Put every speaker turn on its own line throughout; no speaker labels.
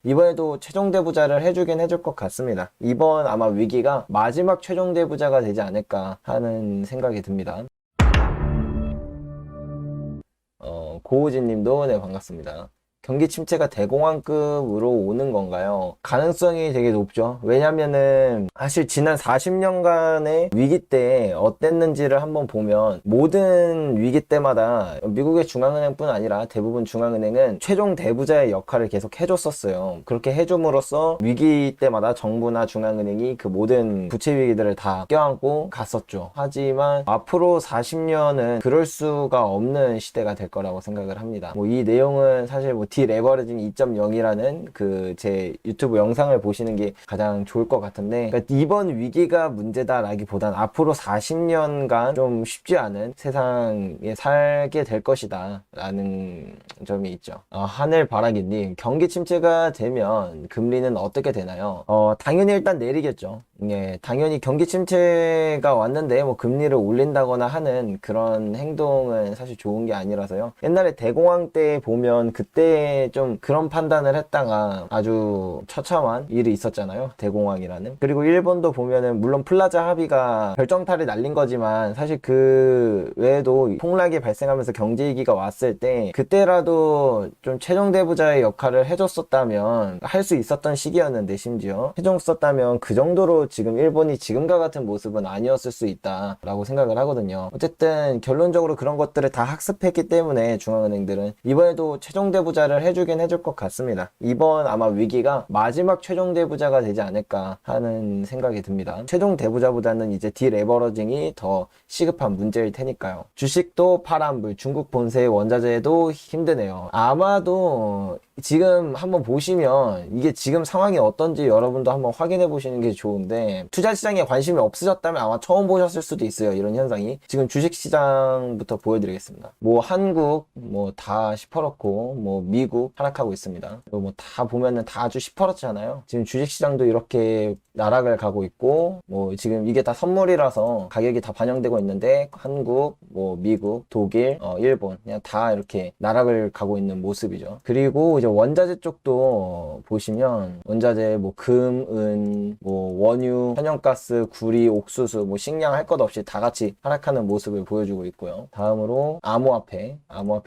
이번에도 최종 대부자를 해주긴 해줄 것 같습니다. 이번 아마 위기가 마지막 최종 대부자가 되지 않을까 하는 생각이 듭니다. 고우진 님도 네, 반갑습니다. 경기 침체가 대공황급으로 오는 건가요? 가능성이 되게 높죠. 왜냐면은 사실 지난 40년간의 위기 때 어땠는지를 한번 보면 모든 위기 때마다 미국의 중앙은행뿐 아니라 대부분 중앙은행은 최종 대부자의 역할을 계속 해줬었어요. 그렇게 해줌으로써 위기 때마다 정부나 중앙은행이 그 모든 부채 위기들을 다 껴안고 갔었죠. 하지만 앞으로 40년은 그럴 수가 없는 시대가 될 거라고 생각을 합니다. 이 내용은 사실 디레버리징 2.0이라는 그 제 유튜브 영상을 보시는 게 가장 좋을 것 같은데, 그러니까 이번 위기가 문제다라기보단 앞으로 40년간 좀 쉽지 않은 세상에 살게 될 것이다 라는 점이 있죠. 하늘바라기님, 경기 침체가 되면 금리는 어떻게 되나요? 당연히 일단 내리겠죠. 예, 당연히 경기 침체가 왔는데 금리를 올린다거나 하는 그런 행동은 사실 좋은 게 아니라서요. 옛날에 대공황 때 보면 그때 좀 그런 판단을 했다가 아주 처참한 일이 있었잖아요. 대공황이라는. 그리고 일본도 보면은 물론 플라자 합의가 결정타를 날린 거지만 사실 그 외에도 폭락이 발생하면서 경제위기가 왔을 때 그때라도 좀 최종 대부자의 역할을 해줬었다면 할 수 있었던 시기였는데, 심지어 해줬었다면 그 정도로 지금 일본이 지금과 같은 모습은 아니었을 수 있다라고 생각을 하거든요. 어쨌든 결론적으로 그런 것들을 다 학습했기 때문에 중앙은행들은 이번에도 최종 대부자를 해주긴 해줄 것 같습니다. 이번 아마 위기가 마지막 최종 대부자가 되지 않을까 하는 생각이 듭니다. 최종 대부자보다는 이제 디레버러징이 더 시급한 문제일 테니까요. 주식도 파란불, 중국 본세의 원자재도 힘드네요. 아마도 지금 한번 보시면 이게 지금 상황이 어떤지 여러분도 한번 확인해 보시는 게 좋은데, 투자시장에 관심이 없으셨다면 아마 처음 보셨을 수도 있어요. 이런 현상이. 지금 주식시장부터 보여드리겠습니다. 한국 다 시퍼렇고 미국 하락하고 있습니다. 그리고 다 보면은 다 아주 시퍼렇잖아요. 지금 주식시장도 이렇게 나락을 가고 있고, 지금 이게 다 선물이라서 가격이 다 반영되고 있는데 한국, 미국, 독일, 일본 그냥 다 이렇게 나락을 가고 있는 모습이죠. 그리고 이제 원자재 쪽도 보시면 원자재 금, 은, 원유, 천연가스, 구리, 옥수수, 식량 할 것 없이 다 같이 하락하는 모습을 보여주고 있고요. 다음으로 암호화폐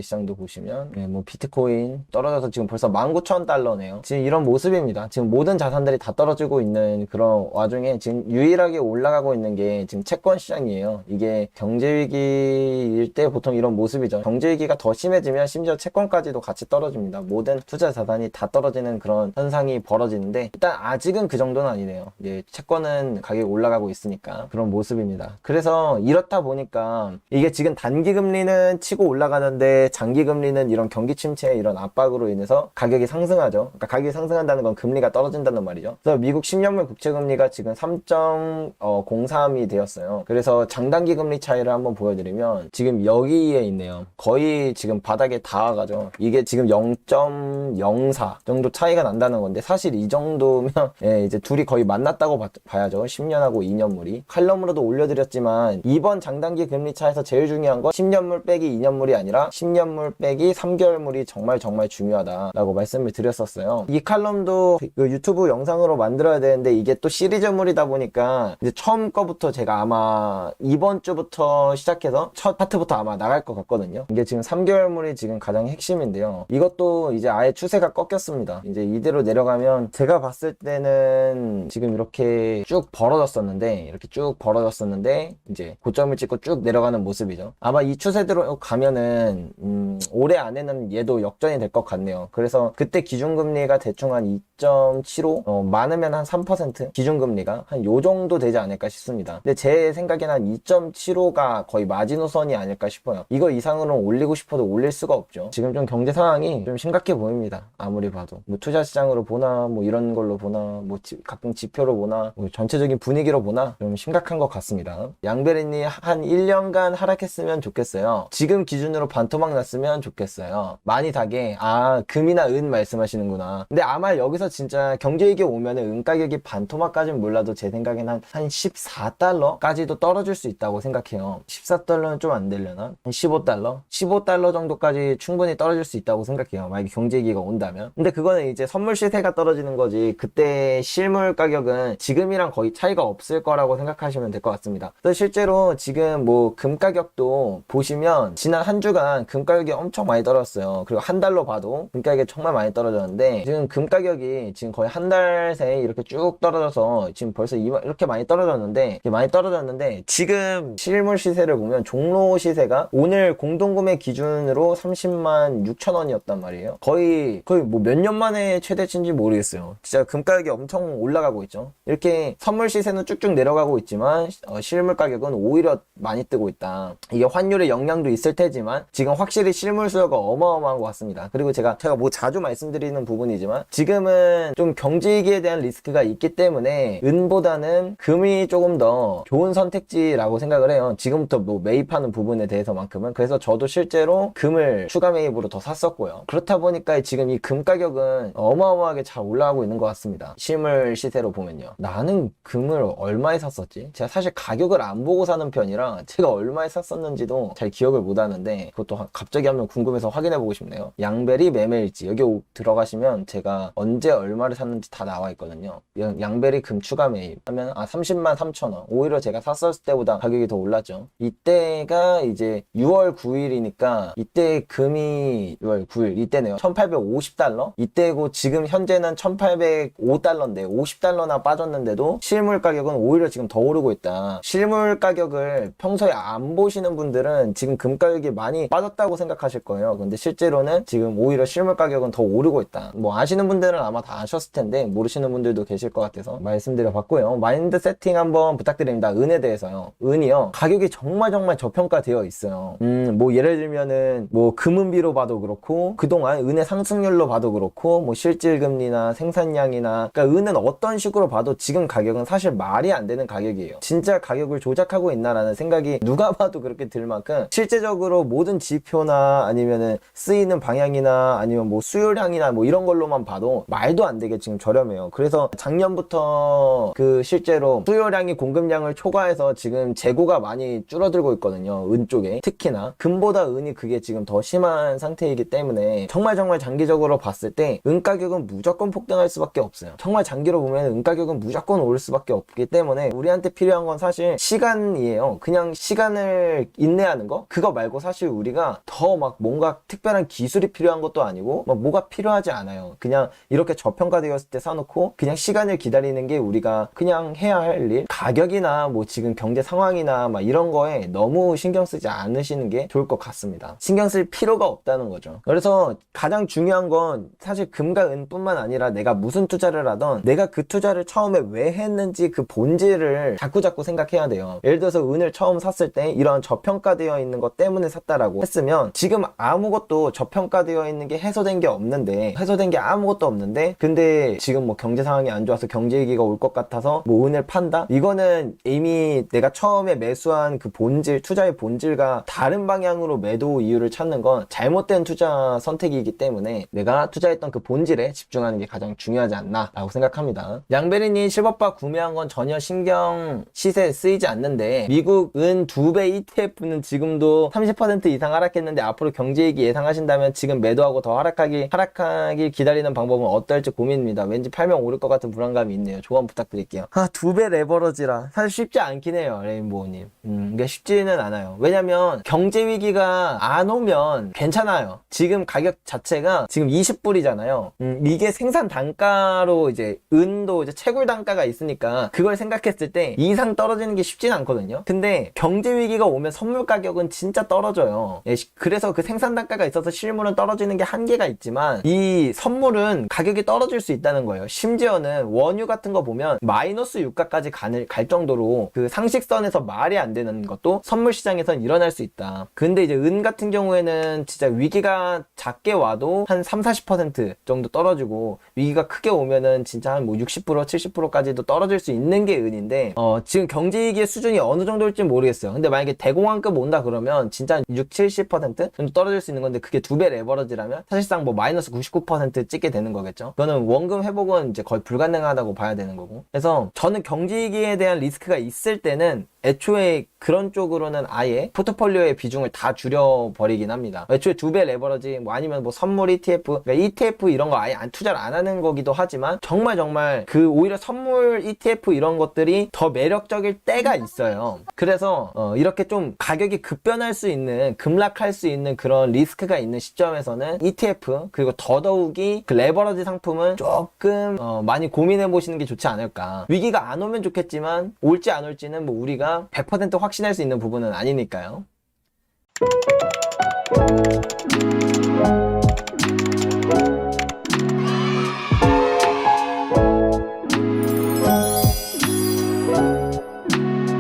시장도 보시면 비트코인 떨어져서 지금 벌써 19,000달러네요. 지금 이런 모습입니다. 지금 모든 자산들이 다 떨어지고 있는 그런 와중에 지금 유일하게 올라가고 있는 게 지금 채권 시장이에요. 이게 경제위기일 때 보통 이런 모습이죠. 경제위기가 더 심해지면 심지어 채권까지도 같이 떨어집니다. 모든 투자 자산이 다 떨어지는 그런 현상이 벌어지는데, 일단 아직은 그 정도는 아니네요. 이제 채권은 가격이 올라가고 있으니까 그런 모습입니다. 그래서 이렇다 보니까 이게 지금 단기 금리는 치고 올라가는데 장기 금리는 이런 경기 침체의 이런 압박으로 인해서 가격이 상승하죠. 그러니까 가격이 상승한다는 건 금리가 떨어진다는 말이죠. 그래서 미국 10년물 국채금리가 지금 3.03이 되었어요. 그래서 장단기 금리 차이를 한번 보여드리면 지금 여기에 있네요. 거의 지금 바닥에 닿아가죠. 이게 지금 0.04 정도 차이가 난다는 건데, 사실 이 정도면 예, 이제 둘이 거의 만났다고 봐야죠. 10년하고 2년물이. 칼럼으로도 올려드렸지만 이번 장단기 금리 차에서 제일 중요한 건 10년물 빼기 2년물이 아니라 10년물 빼기 3개월물이 정말 중요하다라고 말씀을 드렸었어요. 이 칼럼도 그 유튜브 영상으로 만들어야 되는데 이게 또 시리즈물이다 보니까 이제 처음 거부터 제가 아마 이번 주부터 시작해서 첫 파트부터 아마 나갈 것 같거든요. 이게 지금 3개월물이 지금 가장 핵심인데요. 이것도 이제 아예 추세가 꺾였습니다. 이제 이대로 내려가면 제가 봤을 때는 지금 이렇게 쭉 벌어졌었는데 이제 고점을 찍고 쭉 내려가는 모습이죠. 아마 이 추세대로 가면은 올해 안에는 얘도 역전이 될 것 같네요. 그래서 그때 기준금리가 대충 한 2.75 많으면 한 3% 기준금리가 한 요 정도 되지 않을까 싶습니다. 근데 제 생각에는 한 2.75가 거의 마지노선이 아닐까 싶어요. 이거 이상으로는 올리고 싶어도 올릴 수가 없죠. 지금 좀 경제 상황이 좀 심각해 보입니다. 아무리 봐도 투자시장으로 보나 이런 걸로 보나 각종 지표로 보나 전체적인 분위기로 보나 좀 심각한 것 같습니다. 양베리님, 한 1년간 하락했으면 좋겠어요. 지금 기준으로 반토막 났으면 좋겠어요. 많이 다게. 금이나 은 말씀하시는구나. 근데 아마 여기서 그래서 진짜 경제위기 오면은 은 가격이 반토막까지는 몰라도 제 생각엔 한 14달러까지도 떨어질 수 있다고 생각해요. 14달러는 좀 안 되려나? 한 15달러? 15달러 정도까지 충분히 떨어질 수 있다고 생각해요. 만약에 경제위기가 온다면. 근데 그거는 이제 선물 시세가 떨어지는 거지, 그때 실물 가격은 지금이랑 거의 차이가 없을 거라고 생각하시면 될 것 같습니다. 그래서 실제로 지금 뭐 금 가격도 보시면 지난 한 주간 금 가격이 엄청 많이 떨어졌어요. 그리고 한 달로 봐도 금 가격이 정말 많이 떨어졌는데, 지금 금 가격이 지금 거의 한 달 새에 이렇게 쭉 떨어져서 지금 벌써 이렇게 많이 떨어졌는데, 지금 실물 시세를 보면 종로 시세가 오늘 공동구매 기준으로 30만 6천 원이었단 말이에요. 거의 뭐 몇 년 만에 최대치인지 모르겠어요. 진짜 금 가격이 엄청 올라가고 있죠. 이렇게 선물 시세는 쭉쭉 내려가고 있지만 실물 가격은 오히려 많이 뜨고 있다. 이게 환율의 영향도 있을 테지만 지금 확실히 실물 수요가 어마어마한 것 같습니다. 그리고 제가 뭐 자주 말씀드리는 부분이지만 지금은 좀 경제위기에 대한 리스크가 있기 때문에 은보다는 금이 조금 더 좋은 선택지라고 생각을 해요. 지금부터 뭐 매입하는 부분에 대해서만큼은. 그래서 저도 실제로 금을 추가 매입으로 더 샀었고요. 그렇다 보니까 지금 이 금 가격은 어마어마하게 잘 올라가고 있는 것 같습니다. 실물 시세로 보면요. 나는 금을 얼마에 샀었지? 제가 사실 가격을 안 보고 사는 편이라 제가 얼마에 샀었는지도 잘 기억을 못 하는데, 그것도 갑자기 한번 궁금해서 확인해 보고 싶네요. 양벨이 매매일지 여기 들어가시면 제가 언제 얼마를 샀는지 다 나와 있거든요. 양벨이 금 추가 매입 하면 30만 3천 원. 오히려 제가 샀었을 때보다 가격이 더 올랐죠. 이때가 이제 6월 9일이니까 이때 금이 6월 9일 이때네요. 1850달러? 이때고 지금 현재는 1805달러인데 50달러나 빠졌는데도 실물 가격은 오히려 지금 더 오르고 있다. 실물 가격을 평소에 안 보시는 분들은 지금 금 가격이 많이 빠졌다고 생각하실 거예요. 근데 실제로는 지금 오히려 실물 가격은 더 오르고 있다. 뭐 아시는 분들은 아마 다 아셨을 텐데 모르시는 분들도 계실 것 같아서 말씀드려 봤고요. 마인드 세팅 한번 부탁드립니다. 은에 대해서요. 은이요, 가격이 정말 저평가되어 있어요. 뭐 예를 들면은 뭐 금은비로 봐도 그렇고, 그동안 은의 상승률로 봐도 그렇고, 뭐 실질금리나 생산량이나, 그러니까 은은 어떤 식으로 봐도 지금 가격은 사실 말이 안 되는 가격이에요. 진짜 가격을 조작하고 있나라는 생각이 누가 봐도 그렇게 들 만큼 실제적으로 모든 지표나 아니면은 쓰이는 방향이나 아니면 뭐 수요량이나 뭐 이런 걸로만 봐도 말도 안 되게 지금 저렴해요. 그래서 작년부터 그 실제로 수요량이 공급량을 초과해서 지금 재고가 많이 줄어들고 있거든요. 은 쪽에 특히나 금보다 은이 그게 지금 더 심한 상태이기 때문에 정말 장기적으로 봤을 때 은 가격은 무조건 폭등할 수밖에 없어요. 정말 장기로 보면 은 가격은 무조건 오를 수밖에 없기 때문에 우리한테 필요한 건 사실 시간이에요. 그냥 시간을 인내하는 거, 그거 말고 사실 우리가 더 막 뭔가 특별한 기술이 필요한 것도 아니고 막 뭐가 필요하지 않아요. 그냥 이렇게 저평가되었을 때 사놓고 그냥 시간을 기다리는 게 우리가 그냥 해야 할 일. 가격이나 뭐 지금 경제 상황이나 막 이런 거에 너무 신경 쓰지 않으시는 게 좋을 것 같습니다. 신경 쓸 필요가 없다는 거죠. 그래서 가장 중요한 건 사실 금과 은뿐만 아니라 내가 무슨 투자를 하던 내가 그 투자를 처음에 왜 했는지 그 본질을 자꾸 생각해야 돼요. 예를 들어서 은을 처음 샀을 때 이런 저평가되어 있는 것 때문에 샀다라고 했으면 지금 아무것도 저평가되어 있는 게 해소된 게 아무것도 없는데 근데 지금 뭐 경제 상황이 안 좋아서 경제위기가 올 것 같아서 뭐 은을 판다? 이거는 이미 내가 처음에 매수한 그 본질, 투자의 본질과 다른 방향으로 매도 이유를 찾는 건 잘못된 투자 선택이기 때문에 내가 투자했던 그 본질에 집중하는 게 가장 중요하지 않나 라고 생각합니다. 양베리님 실버바 구매한 건 전혀 신경 시세에 쓰이지 않는데 미국 은 2배 ETF는 지금도 30% 이상 하락했는데 앞으로 경제위기 예상하신다면 지금 매도하고 더 하락하길 기다리는 방법은 어떨지 고민입니다. 왠지 팔면 오를 것 같은 불안감이 있네요. 조언 부탁드릴게요. 2배 레버러지라 사실 쉽지 않긴 해요. 레인보우님. 이게 쉽지는 않아요. 왜냐면 경제위기가 안 오면 괜찮아요. 지금 가격 자체가 지금 20불이잖아요. 이게 생산 단가로 이제 은도 이제 채굴 단가가 있으니까 그걸 생각했을 때 이상 떨어지는 게 쉽진 않거든요. 근데 경제위기가 오면 선물 가격은 진짜 떨어져요. 그래서 그 생산 단가가 있어서 실물은 떨어지는 게 한계가 있지만 이 선물은 가격이 떨어질 수 있다는 거예요. 심지어는 원유 같은 거 보면 마이너스 유가까지 갈 정도로 그 상식선에서 말이 안 되는 것도 선물 시장에선 일어날 수 있다. 근데 이제 은 같은 경우에는 진짜 위기가 작게 와도 한 30-40% 정도 떨어지고 위기가 크게 오면은 진짜 한 뭐 60% 70%까지도 떨어질 수 있는 게 은인데 지금 경제위기의 수준이 어느 정도일지 모르겠어요. 근데 만약에 대공황급 온다 그러면 진짜 60-70% 정도 떨어질 수 있는 건데 그게 2배 레버러지라면 사실상 뭐 마이너스 99% 찍게 되는 거겠죠. 그거는 원금 회복은 이제 거의 불가능하다고 봐야 되는 거고. 그래서 저는 경직에 대한 리스크가 있을 때는 애초에 그런 쪽으로는 아예 포트폴리오의 비중을 다 줄여버리긴 합니다. 애초에 2배 레버러지 뭐 아니면 뭐 선물 ETF, 그러니까 ETF 이런 거 아예 투자를 안 하는 거기도 하지만 정말 그 오히려 선물 ETF 이런 것들이 더 매력적일 때가 있어요. 그래서 이렇게 좀 가격이 급변할 수 있는, 급락할 수 있는 그런 리스크가 있는 시점에서는 ETF 그리고 더더욱이 그 레버러지 상품은 조금 많이 고민해 보시는 게 좋지 않을까. 위기가 안 오면 좋겠지만 올지 안 올지는 뭐 우리가 100% 확신할 수 있는 부분은 아니니까요.